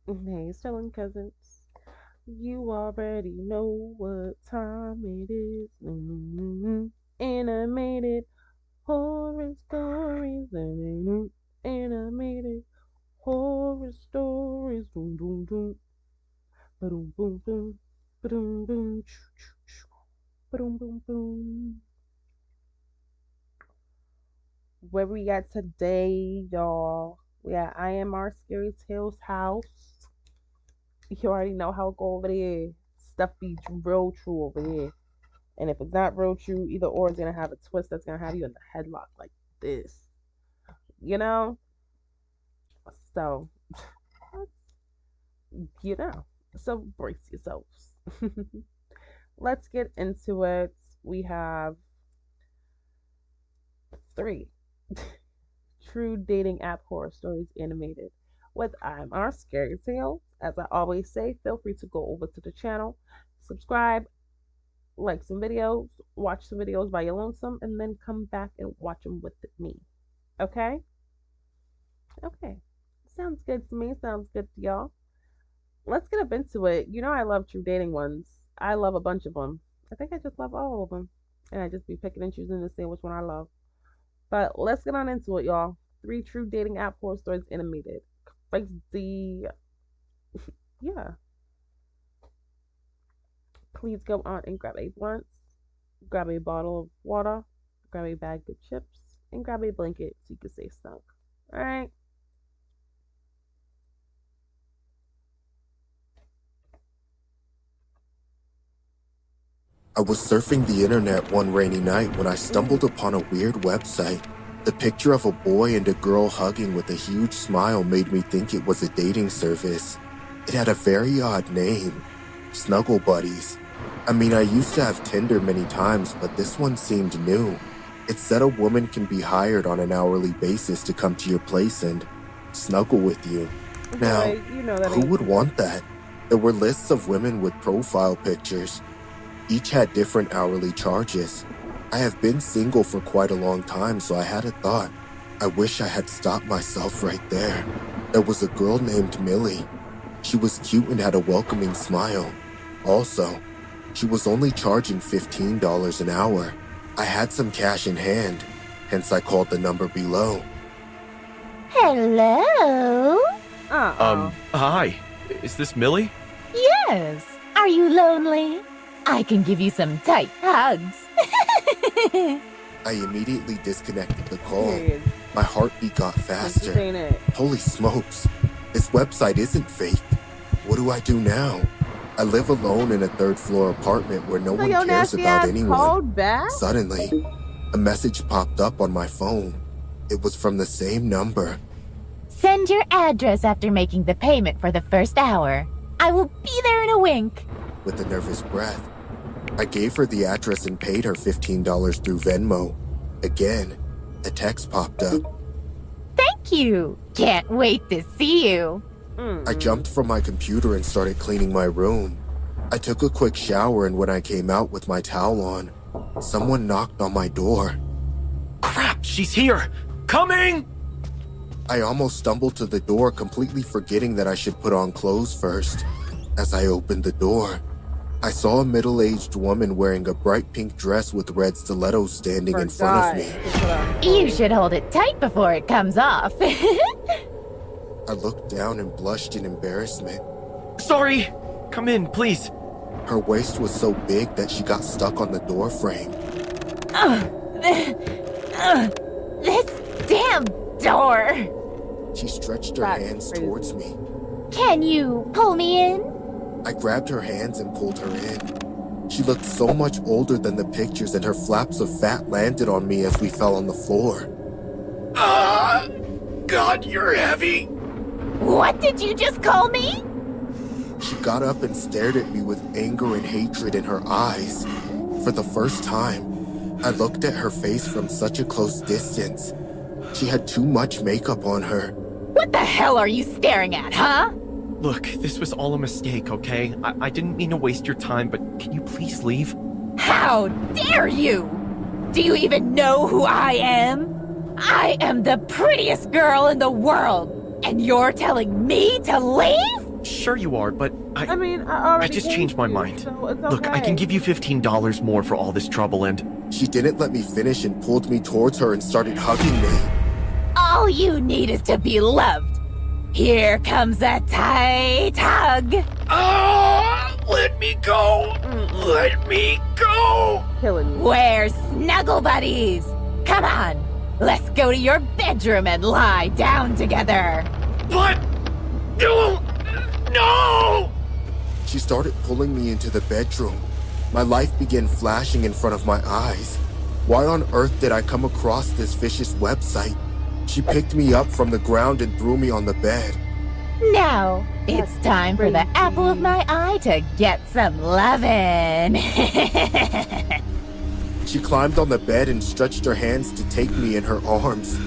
Hey, Sterling Cousins. You already know what time it is. Animated horror stories. Animated horror stories. Boom, boom, boom. Boom, boom, boom. Boom, boom. Boom, boom, boom. Where we at today, y'all? We at IMR Scary Tales house. You already know how it go over there. Stuff be real true over here. And if it's not real true, either or is gonna have a twist that's gonna have you in the headlock like this. You know? So you know. So brace yourselves. Let's get into it. We have three true dating app horror stories animated with I'm our Scary Tale. As I always say, feel free to go over to the channel, subscribe, like some videos, watch some videos by your lonesome, and then come back and watch them with me. Okay? Okay. Sounds good to me. Sounds good to y'all. Let's get up into it. You know I love true dating ones. I love a bunch of them. I think I just love all of them. And I just be picking and choosing to say which one I love. But let's get on into it, y'all. Three true dating app horror stories animated. Crazy. Yeah. Please go on and grab a blunt, grab a bottle of water, grab a bag of chips, and grab a blanket so you can stay snug. Alright? I was surfing the internet one rainy night when I stumbled upon a weird website. The picture of a boy and a girl hugging with a huge smile made me think it was a dating service. It had a very odd name, Snuggle Buddies. I mean, I used to have Tinder many times, but this one seemed new. It said a woman can be hired on an hourly basis to come to your place and snuggle with you. Now, Boy, you know that who ain't would true. want that? There were lists of women with profile pictures. Each had different hourly charges. I have been single for quite a long time, so I had a thought. I wish I had stopped myself right there. There was a girl named Millie. She was cute and had a welcoming smile. Also, she was only charging $15 an hour. I had some cash in hand, hence I called the number below. Hello? Hi. Is this Millie? Yes. Are you lonely? I can give you some tight hugs. I immediately disconnected the call. Period. My heartbeat got This faster. ain't it. Holy smokes, this website isn't fake. What do I do now? I live alone in a third-floor apartment where no So one your cares nasty about ass anyone. called back? Suddenly, a message popped up on my phone. It was from the same number. Send your address after making the payment for the first hour. I will be there in a wink. With a nervous breath, I gave her the address and paid her $15 through Venmo. Again, a text popped up. Thank you. Can't wait to see you. I jumped from my computer and started cleaning my room. I took a quick shower, and when I came out with my towel on, someone knocked on my door. Crap, she's here! Coming! I almost stumbled to the door, completely forgetting that I should put on clothes first. As I opened the door, I saw a middle-aged woman wearing a bright pink dress with red stilettos standing in front of me. You should hold it tight before it comes off. I looked down and blushed in embarrassment. Sorry! Come in, please. Her waist was so big that she got stuck on the door frame. This damn door. She stretched her That's hands crazy. towards me. Can you pull me in? I grabbed her hands and pulled her in. She looked so much older than the pictures, and her flaps of fat landed on me as we fell on the floor. God, you're heavy! What did you just call me? She got up and stared at me with anger and hatred in her eyes. For the first time, I looked at her face from such a close distance. She had too much makeup on her. What the hell are you staring at, huh? Look, this was all a mistake, okay? I didn't mean to waste your time, but can you please leave? How dare you? Do you even know who I am? I am the prettiest girl in the world, and you're telling me to leave? sure you are, but I mean, I already just gave changed my you, mind. so it's Look, I okay. can give you $15 more for all this trouble and... She didn't let me finish and pulled me towards her and started hugging me. All you need is to be loved. Here comes a tight hug. Let me go! Let me go! Killing you. We're snuggle buddies. Come on, let's go to your bedroom and lie down together. But... No! She started pulling me into the bedroom. My life began flashing in front of my eyes. Why on earth did I come across this vicious website? She picked me up from the ground and threw me on the bed. Now, it's time for the apple of my eye to get some lovin'. She climbed on the bed and stretched her hands to take me in her arms.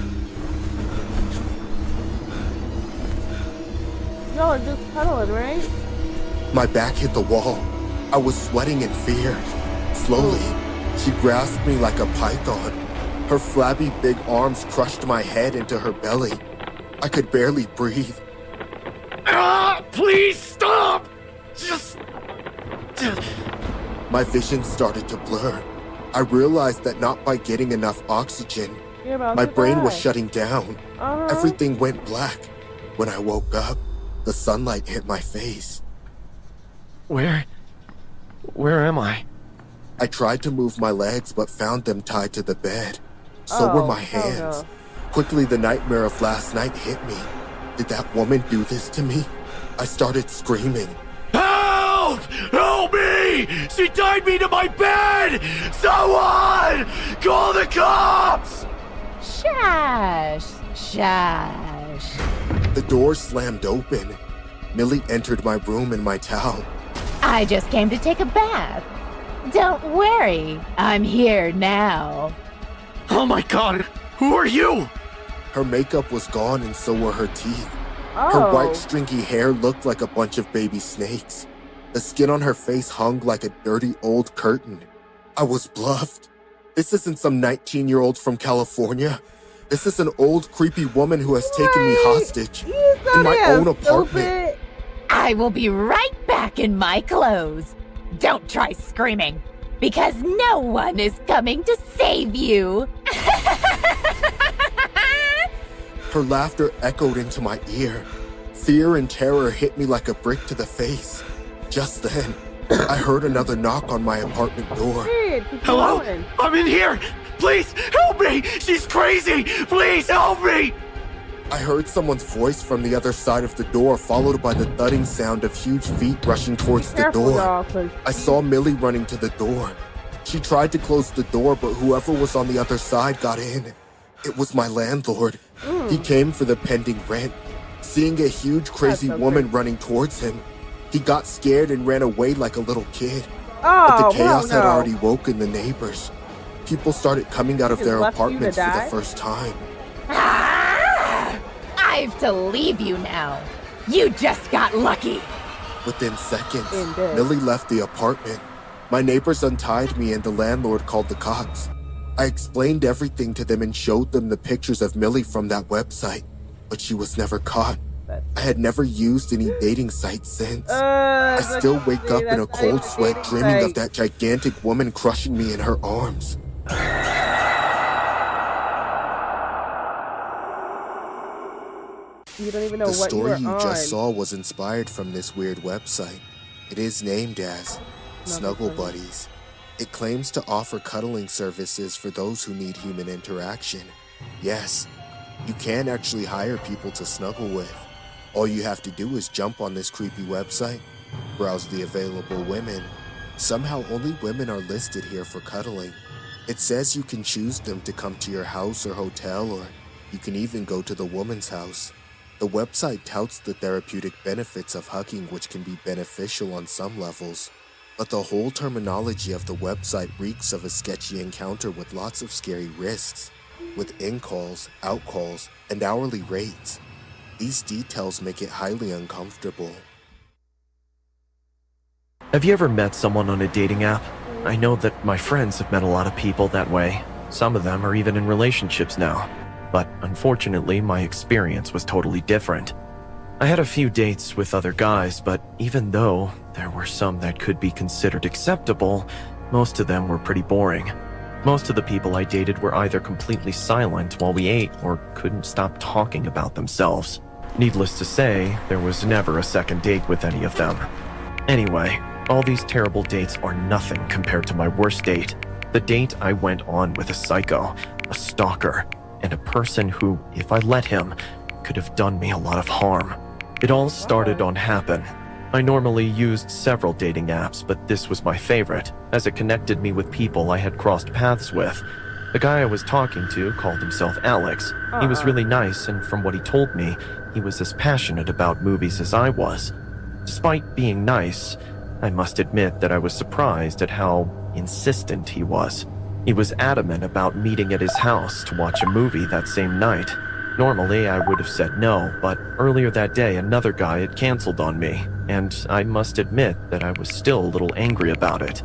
Y'all are just cuddling, right? My back hit the wall. I was sweating in fear. Slowly, she grasped me like a python. Her flabby big arms crushed my head into her belly. I could barely breathe. Please stop! Just... My vision started to blur. I realized that not by getting enough oxygen, You're about my to brain die. was shutting down. Everything went black. When I woke up, the sunlight hit my face. Where am I? I tried to move my legs but found them tied to the bed. So were my hands. no. Quickly, the nightmare of last night hit me. Did that woman do this to me? I started screaming. Help! Help me! She tied me to my bed! Someone! Call the cops! Shush. The door slammed open. Millie entered my room in my towel. I just came to take a bath. Don't worry, I'm here now. Oh my god! Who are you? Her makeup was gone and so were her teeth. Oh. Her white stringy hair looked like a bunch of baby snakes. The skin on her face hung like a dirty old curtain. I was bluffed. This isn't some 19-year-old from California. This is an old creepy woman who has taken me hostage in my own apartment. I will be right back in my clothes. Don't try screaming, because no one is coming to save you. Her laughter echoed into my ear. Fear and terror hit me like a brick to the face. Just then, I heard another knock on my apartment door. Hello? I'm in here! Please, help me! She's crazy! Please help me! I heard someone's voice from the other side of the door, followed by the thudding sound of huge feet rushing towards the door. I saw Millie running to the door. She tried to close the door, but whoever was on the other side got in. It was my landlord. He came for the pending rent. Seeing a huge, crazy woman running towards him, he got scared and ran away like a little kid. But the chaos had already woken the neighbors. People started coming out of their apartments for the first time. I've to leave you now. You just got lucky. Within seconds, Millie left the apartment. My neighbors untied me and the landlord called the cops. I explained everything to them and showed them the pictures of Millie from that website, but she was never caught. I had never used any dating sites since. I still wake up in a cold sweat dreaming of that gigantic woman crushing me in her arms. You don't even know the what story you on. just saw was inspired from this weird website. It is named as Snuggle Buddies. It claims to offer cuddling services for those who need human interaction. Yes, you can actually hire people to snuggle with. All you have to do is jump on this creepy website, browse the available women. Somehow only women are listed here for cuddling. It says you can choose them to come to your house or hotel, or you can even go to the woman's house. The website touts the therapeutic benefits of hugging, which can be beneficial on some levels. But the whole terminology of the website reeks of a sketchy encounter with lots of scary risks, with in-calls, out-calls, and hourly rates. These details make it highly uncomfortable. Have you ever met someone on a dating app? I know that my friends have met a lot of people that way. Some of them are even in relationships now. But unfortunately, my experience was totally different. I had a few dates with other guys, but even though there were some that could be considered acceptable, most of them were pretty boring. Most of the people I dated were either completely silent while we ate or couldn't stop talking about themselves. Needless to say, there was never a second date with any of them. Anyway, all these terrible dates are nothing compared to my worst date. The date I went on with a psycho, a stalker, and a person who, if I let him, could have done me a lot of harm. It all started on Happen. I normally used several dating apps, but this was my favorite, as it connected me with people I had crossed paths with. The guy I was talking to called himself Alex. He was really nice, and from what he told me, he was as passionate about movies as I was. Despite being nice, I must admit that I was surprised at how insistent he was. He was adamant about meeting at his house to watch a movie that same night. Normally, I would have said no, but earlier that day, another guy had canceled on me, and I must admit that I was still a little angry about it.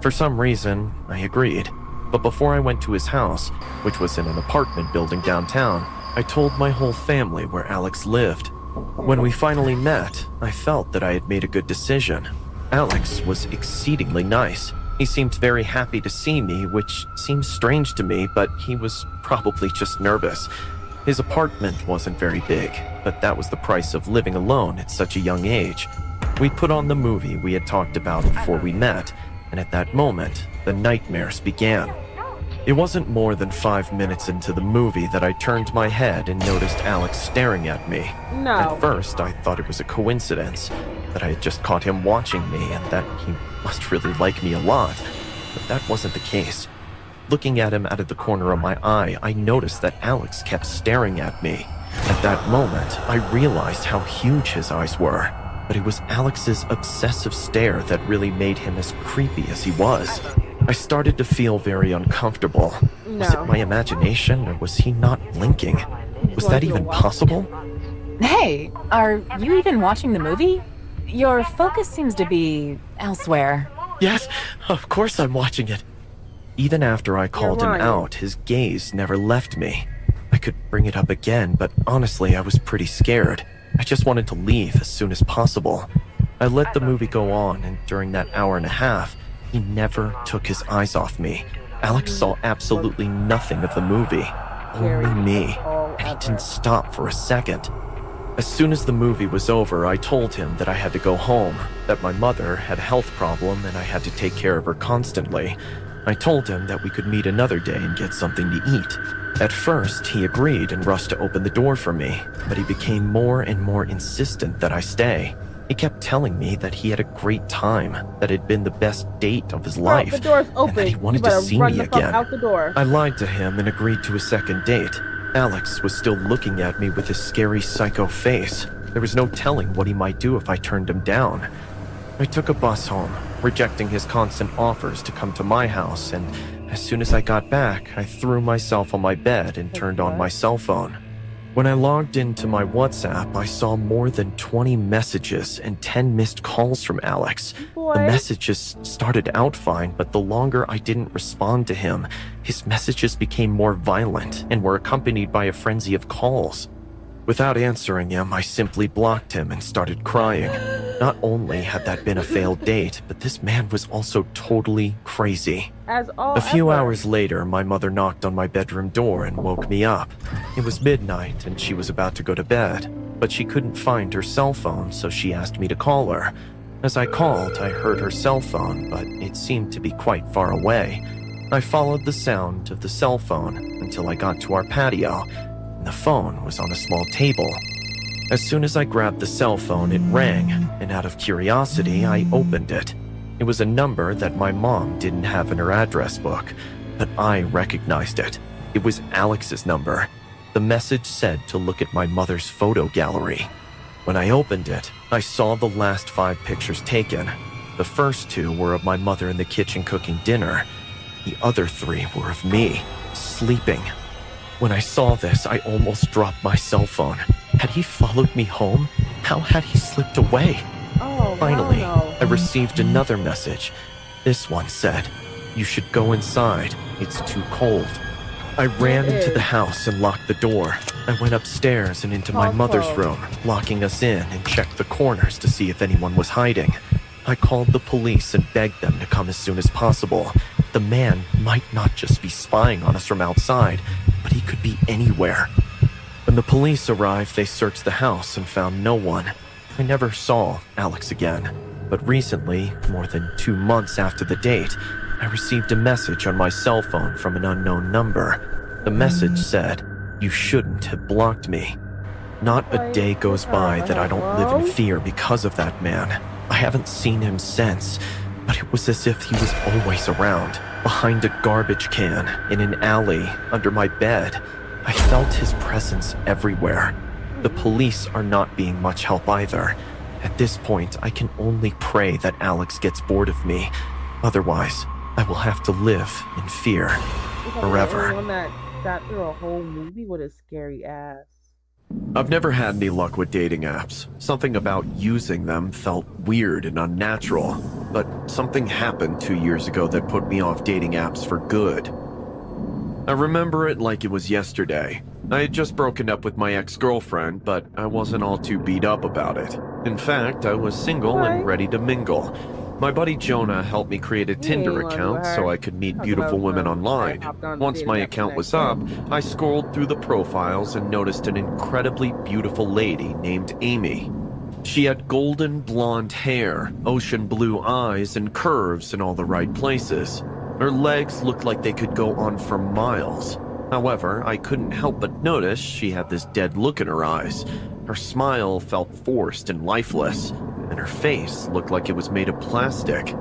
For some reason, I agreed. But before I went to his house, which was in an apartment building downtown, I told my whole family where Alex lived. When we finally met, I felt that I had made a good decision. Alex was exceedingly nice. He seemed very happy to see me, which seems strange to me, but he was probably just nervous. His apartment wasn't very big, but that was the price of living alone at such a young age. We put on the movie we had talked about before we met, and at that moment, the nightmares began. It wasn't more than 5 minutes into the movie that I turned my head and noticed Alex staring at me. No. At first, I thought it was a coincidence, that I had just caught him watching me and that he must really like me a lot, but that wasn't the case. Looking at him out of the corner of my eye, I noticed that Alex kept staring at me. At that moment, I realized how huge his eyes were, but it was Alex's obsessive stare that really made him as creepy as he was. I started to feel very uncomfortable. Was it my imagination, or was he not blinking? Was that even possible? Hey, are you even watching the movie? Your focus seems to be elsewhere. Yes, of course I'm watching it. Even after I called him out, his gaze never left me. I could bring it up again, but honestly, I was pretty scared. I just wanted to leave as soon as possible. I let the movie go on, and during that hour and a half, he never took his eyes off me. Alex saw absolutely nothing of the movie, only me, and he didn't stop for a second. As soon as the movie was over, I told him that I had to go home, that my mother had a health problem and I had to take care of her constantly. I told him that we could meet another day and get something to eat. At first, he agreed and rushed to open the door for me, but he became more and more insistent that I stay. He kept telling me that he had a great time, that it had been the best date of his life, the door's open. and that he wanted to see me again. Out the door. I lied to him and agreed to a second date. Alex was still looking at me with his scary psycho face. There was no telling what he might do if I turned him down. I took a bus home, rejecting his constant offers to come to my house, and as soon as I got back, I threw myself on my bed and turned on my cell phone. When I logged into my WhatsApp, I saw more than 20 messages and 10 missed calls from Alex. Boy. The messages started out fine, but the longer I didn't respond to him, his messages became more violent and were accompanied by a frenzy of calls. Without answering him, I simply blocked him and started crying. Not only had that been a failed date, but this man was also totally crazy. A few hours later, my mother knocked on my bedroom door and woke me up. It was midnight and she was about to go to bed, but she couldn't find her cell phone, so she asked me to call her. As I called, I heard her cell phone, but it seemed to be quite far away. I followed the sound of the cell phone until I got to our patio, and the phone was on a small table. As soon as I grabbed the cell phone, it rang, and out of curiosity, I opened it. It was a number that my mom didn't have in her address book, but I recognized it. It was Alex's number. The message said to look at my mother's photo gallery. When I opened it, I saw the last 5 pictures taken. The first 2 were of my mother in the kitchen cooking dinner. The other 3 were of me, sleeping. When I saw this, I almost dropped my cell phone. Had he followed me home? How had he slipped away? Finally, I received another message. This one said, "You should go inside. It's too cold." I ran into the house and locked the door. I went upstairs and into my mother's room, locking us in, and checked the corners to see if anyone was hiding. I called the police and begged them to come as soon as possible. The man might not just be spying on us from outside, but he could be anywhere. When the police arrived, they searched the house and found no one. I never saw Alex again, but recently, more than 2 months after the date, I received a message on my cell phone from an unknown number. The message said, "You shouldn't have blocked me." Not a day goes by that I don't live in fear because of that man. I haven't seen him since, but it was as if he was always around, behind a garbage can, in an alley, under my bed. I felt his presence everywhere. The police are not being much help either. At this point, I can only pray that Alex gets bored of me. Otherwise, I will have to live in fear forever. Anyone that got through a whole movie with a scary ass. I've never had any luck with dating apps. Something about using them felt weird and unnatural. But something happened 2 years ago that put me off dating apps for good. I remember it like it was yesterday. I had just broken up with my ex-girlfriend, but I wasn't all too beat up about it. In fact, I was single and ready to mingle. My buddy Jonah helped me create a Tinder account so I could meet beautiful women online. Once my account was up, I scrolled through the profiles and noticed an incredibly beautiful lady named Amy. She had golden blonde hair, ocean blue eyes, and curves in all the right places. Her legs looked like they could go on for miles. However, I couldn't help but notice she had this dead look in her eyes. Her smile felt forced and lifeless, and her face looked like it was made of plastic.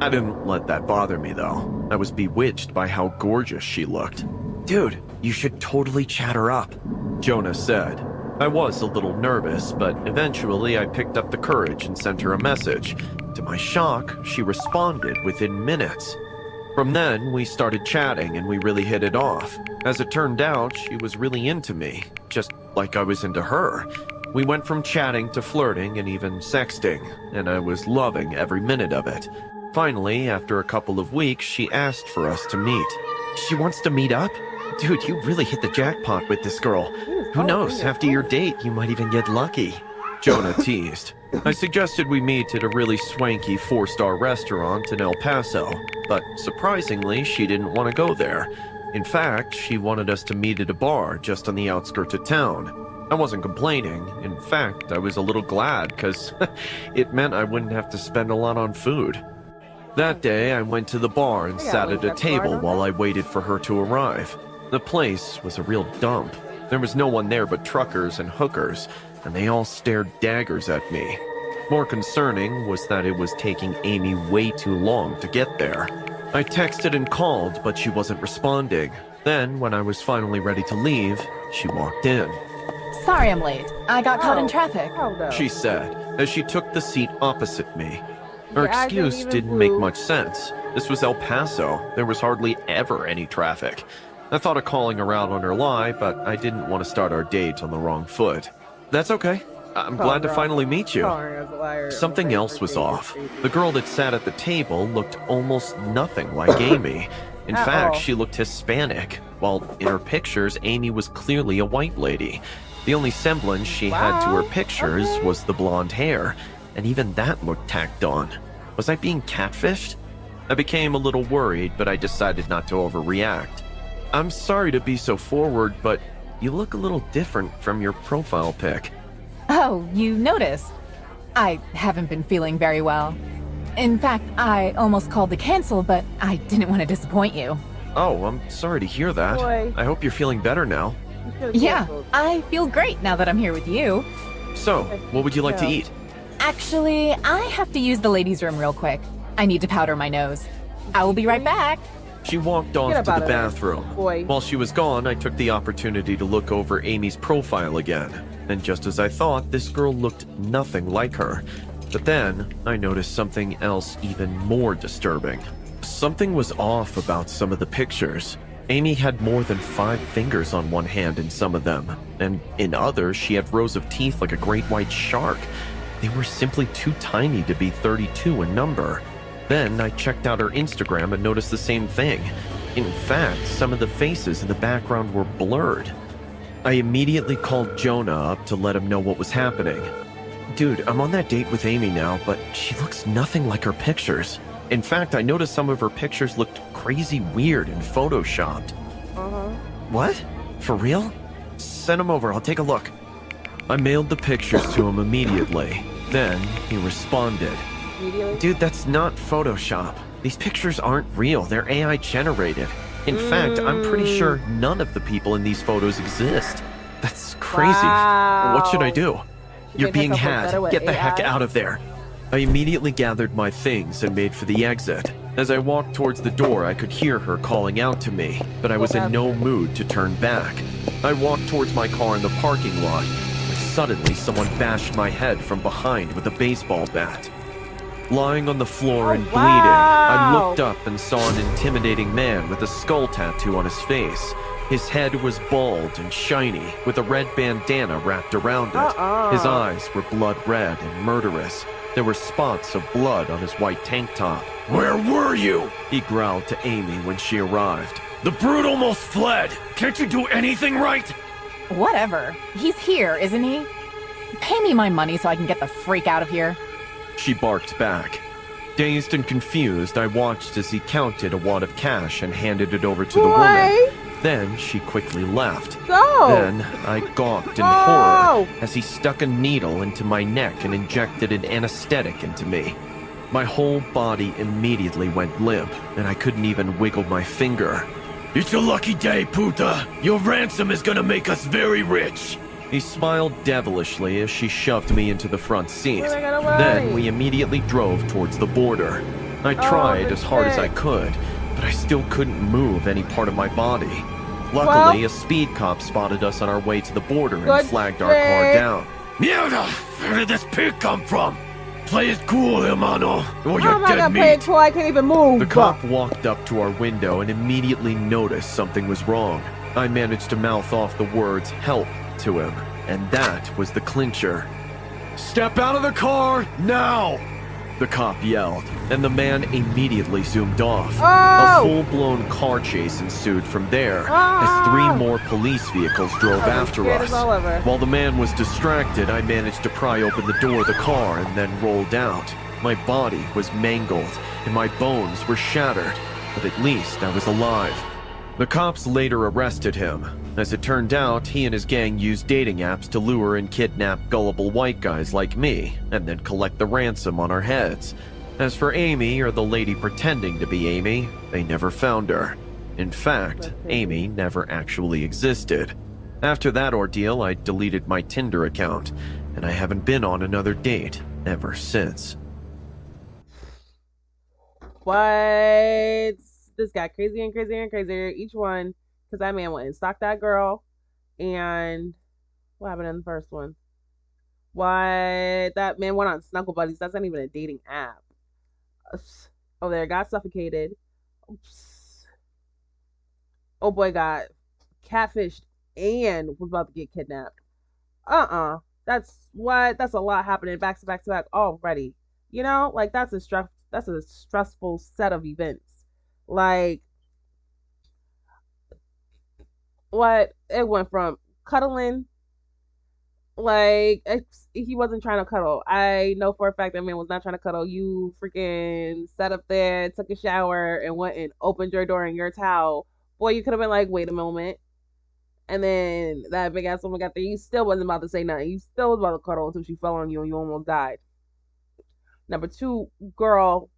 I didn't let that bother me, though. I was bewitched by how gorgeous she looked. "Dude, you should totally chat her up," Jonah said. I was a little nervous, but eventually I picked up the courage and sent her a message. To my shock, she responded within minutes. From then, we started chatting and we really hit it off. As it turned out, she was really into me, just like I was into her. We went from chatting to flirting and even sexting, and I was loving every minute of it. Finally, after a couple of weeks, she asked for us to meet. She wants to meet up? Dude, you really hit the jackpot with this girl. Who knows, after your date, you might even get lucky. Jonah teased. I suggested we meet at a really swanky 4-star restaurant in El Paso, but surprisingly, she didn't want to go there. In fact, she wanted us to meet at a bar just on the outskirts of town. I wasn't complaining. In fact, I was a little glad because it meant I wouldn't have to spend a lot on food. That day, I went to the bar and sat at a table while I waited for her to arrive. The place was a real dump. There was no one there but truckers and hookers, and they all stared daggers at me. More concerning was that it was taking Amy way too long to get there. I texted and called, but she wasn't responding. Then, when I was finally ready to leave, she walked in. Sorry I'm late. I got caught in traffic. She said, as she took the seat opposite me. Her excuse didn't make much sense. This was El Paso. There was hardly ever any traffic. I thought of calling her out on her lie, but I didn't want to start our date on the wrong foot. That's okay. I'm glad to finally meet you. Something else was off. The girl that sat at the table looked almost nothing like Amy. In fact, she looked Hispanic, while in her pictures, Amy was clearly a white lady. The only semblance she had to her pictures was the blonde hair, and even that looked tacked on. Was I being catfished? I became a little worried, but I decided not to overreact. I'm sorry to be so forward, but you look a little different from your profile pic. Oh, you noticed? I haven't been feeling very well. In fact, I almost called to cancel, but I didn't want to disappoint you. Oh, I'm sorry to hear that. Boy. I hope you're feeling better now. Yeah, I feel great now that I'm here with you. So, what would you like to eat? Actually, I have to use the ladies' room real quick. I need to powder my nose. I will be right back. She walked off to the bathroom. While she was gone, I took the opportunity to look over Amy's profile again. And just as I thought, this girl looked nothing like her. But then, I noticed something else even more disturbing. Something was off about some of the pictures. Amy had more than 5 fingers on one hand in some of them, and in others, she had rows of teeth like a great white shark. They were simply too tiny to be 32 in number. Then I checked out her Instagram and noticed the same thing. In fact, some of the faces in the background were blurred. I immediately called Jonah up to let him know what was happening. Dude, I'm on that date with Amy now, but she looks nothing like her pictures. In fact, I noticed some of her pictures looked crazy weird and photoshopped. What? For real? Send them over, I'll take a look. I mailed the pictures to him immediately. Then he responded. Immediately? Dude, that's not Photoshop. These pictures aren't real, they're AI generated. In fact, I'm pretty sure none of the people in these photos exist. That's crazy. Wow. What should I do? Should You're make being herself look better had. with Get the heck AI? out of there. I immediately gathered my things and made for the exit. As I walked towards the door, I could hear her calling out to me, but I was in no mood to turn back. I walked towards my car in the parking lot, when suddenly someone bashed my head from behind with a baseball bat. Lying on the floor and bleeding, I wow. looked up and saw an intimidating man with a skull tattoo on his face. His head was bald and shiny, with a red bandana wrapped around it. His eyes were blood red and murderous. There were spots of blood on his white tank top. Where were you? He growled to Amy when she arrived. The brute almost fled. Can't you do anything right? Whatever. He's here, isn't he? Pay me my money so I can get the freak out of here. She barked back. Dazed and confused, I watched as he counted a wad of cash and handed it over to the woman. Then she quickly left. Go! Then I gawked in horror as he stuck a needle into my neck and injected an anesthetic into me. My whole body immediately went limp, and I couldn't even wiggle my finger. It's a lucky day, Puta. Your ransom is gonna make us very rich. He smiled devilishly as she shoved me into the front seat. Where am I gonna ride? Then we immediately drove towards the border. I tried as hard as I could, but I still couldn't move any part of my body. Luckily, a speed cop spotted us on our way to the border and flagged our car down. Mierda! Where did this pig come from? Play it cool, hermano, or you're I'm not dead gonna play it meat. cool, I can't even move. The cop walked up to our window and immediately noticed something was wrong. I managed to mouth off the words "help" to him, and that was the clincher. Step out of the car, now! The cop yelled, and the man immediately zoomed off. Oh! A full-blown car chase ensued from there, as 3 more police vehicles drove after scared us. as all ever. While the man was distracted, I managed to pry open the door of the car and then rolled out. My body was mangled, and my bones were shattered, but at least I was alive. The cops later arrested him. As it turned out, he and his gang used dating apps to lure and kidnap gullible white guys like me, and then collect the ransom on our heads. As for Amy, or the lady pretending to be Amy, they never found her. In fact, Amy never actually existed. After that ordeal, I deleted my Tinder account, and I haven't been on another date ever since. What? This got crazier and crazier and crazier. Each one, because that man went and stalked that girl. And what happened in the first one? What? That man went on Snuggle Buddies. That's not even a dating app. Oh, there, got suffocated. Oops. Oh boy, got catfished and was about to get kidnapped. That's a lot happening back to back to back already. You know, like that's a stressful set of events. Like what it went from cuddling, like he wasn't trying to cuddle. I know for a fact that man was not trying to cuddle. You freaking sat up there, took a shower, and went and opened your door in your towel. Boy, you could have been like, wait a moment. And then that big ass woman got there. You still wasn't about to say nothing. You still was about to cuddle until she fell on you and you almost died. Number 2, girl,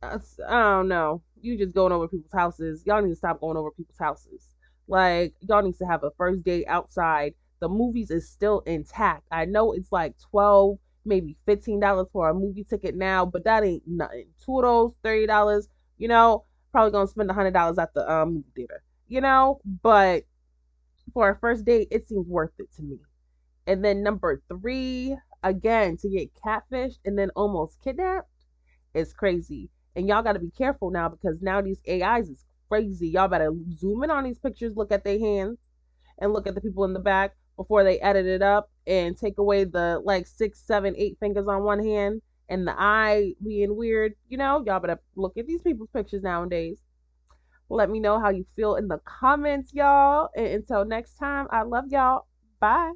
I don't know. You just going over people's houses. Y'all need to stop going over people's houses. Like, y'all need to have a first date outside. The movies is still intact. I know it's like $12, maybe $15 for a movie ticket now, but that ain't nothing. 2 of those, $30, you know, probably gonna spend $100 at the movie theater, you know, but for a first date, it seems worth it to me. And then number 3, again, to get catfished and then almost kidnapped is crazy. And y'all got to be careful now because now these AIs is crazy. Y'all better zoom in on these pictures, look at their hands, and look at the people in the back before they edit it up and take away the like 6, 7, 8 fingers on one hand and the eye being weird. You know, y'all better look at these people's pictures nowadays. Let me know how you feel in the comments, y'all. And until next time, I love y'all. Bye.